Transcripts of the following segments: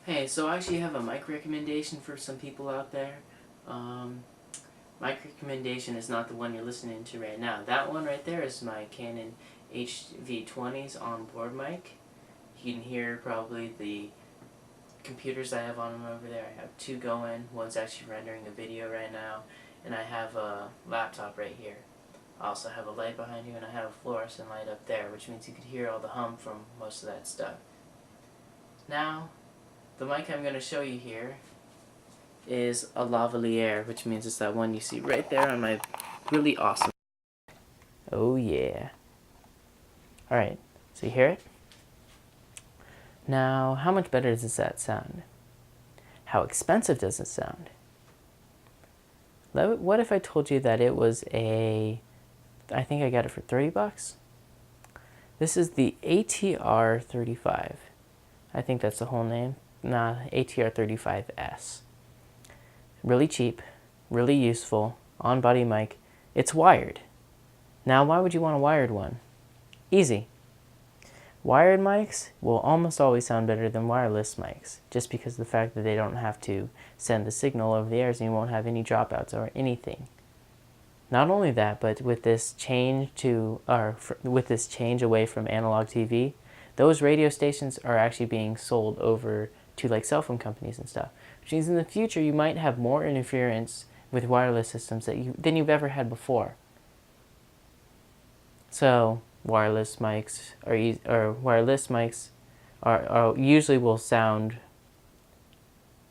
Hey, so I actually have a mic recommendation for some people out there. Um, Mic recommendation is not the one you're listening to right now. That one right there is my Canon HV20's onboard mic. You can hear probably the computers I have on them over there. I have two going. One's actually rendering a video right now, and I have a laptop right here. I also have a light behind you, and I have a fluorescent light up there, which means you could hear all the hum from most of that stuff. Now, the mic I'm going to show you here is a lavalier, which means it's that one you see right there on my really awesome. Oh yeah. Alright, so you hear it? Now, how much better does that sound? How expensive does it sound? What if I told you that it was I think I got it for 30 bucks? This is the ATR-35. I think that's the whole name. Nah, ATR-35s. Really cheap, really useful, on-body mic. It's wired. Now, why would you want a wired one? Easy. Wired mics will almost always sound better than wireless mics, just because of the fact that they don't have to send the signal over the air, so you won't have any dropouts or anything. Not only that, but with this change away from analog TV, those radio stations are actually being sold over to like cell phone companies and stuff, which means in the future you might have more interference with wireless systems than you've ever had before. So wireless mics are usually will sound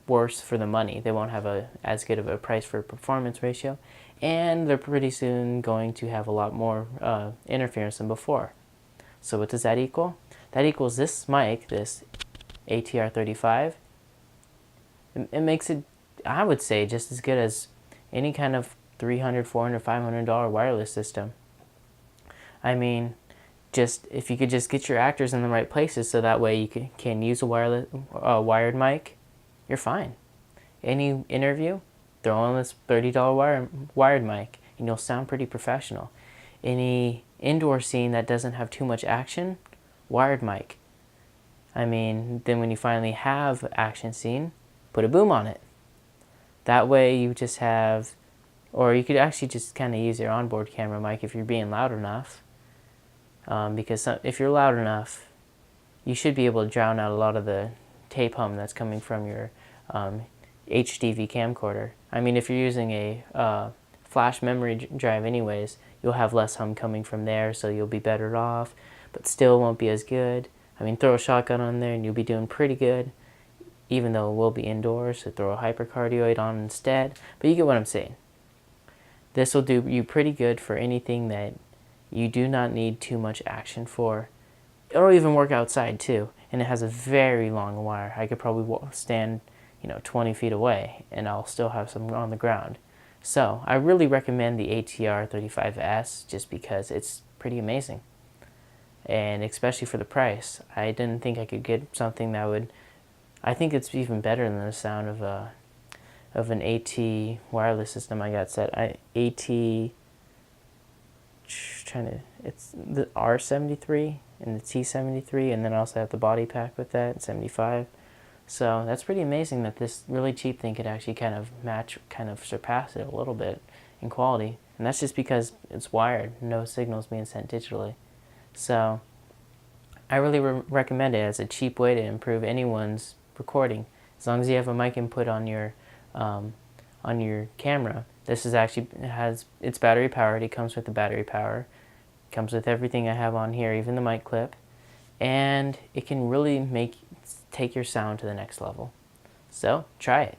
worse for the money. They won't have as good of a price for performance ratio, and they're pretty soon going to have a lot more interference than before. So what does that equal? That equals this mic, this ATR-35. It makes it, I would say, just as good as any kind of $300, $400, $500 wireless system. I mean, if you could just get your actors in the right places, so that way you can use a wired mic, you're fine. Any interview, throw on this $30 wired mic, and you'll sound pretty professional. Any indoor scene that doesn't have too much action, wired mic. I mean, then when you finally have action scene, put a boom on it. That way you just have, or you could actually just kind of use your onboard camera mic if you're being loud enough. Because if you're loud enough, you should be able to drown out a lot of the tape hum that's coming from your HDV camcorder. I mean, if you're using a flash memory drive anyways, you'll have less hum coming from there, so you'll be better off, but still won't be as good. I mean, throw a shotgun on there and you'll be doing pretty good, even though it will be indoors, so throw a hypercardioid on instead. But you get what I'm saying. This will do you pretty good for anything that you do not need too much action for. It'll even work outside too, and it has a very long wire. I could probably stand 20 feet away and I'll still have some on the ground. So I really recommend the ATR-35s just because it's pretty amazing, and especially for the price. I didn't think I could get something that would, I think it's even better than the sound of an AT wireless system I got set. It's the R73 and the T73, and then I also have the body pack with that, 75. So that's pretty amazing that this really cheap thing could actually kind of surpass it a little bit in quality. And that's just because it's wired, no signals being sent digitally. So I really recommend it as a cheap way to improve anyone's recording. As long as you have a mic input on your camera. This is actually has it's battery powered. It comes with the battery power. It comes with everything I have on here, even the mic clip, and it can really take your sound to the next level. So try it.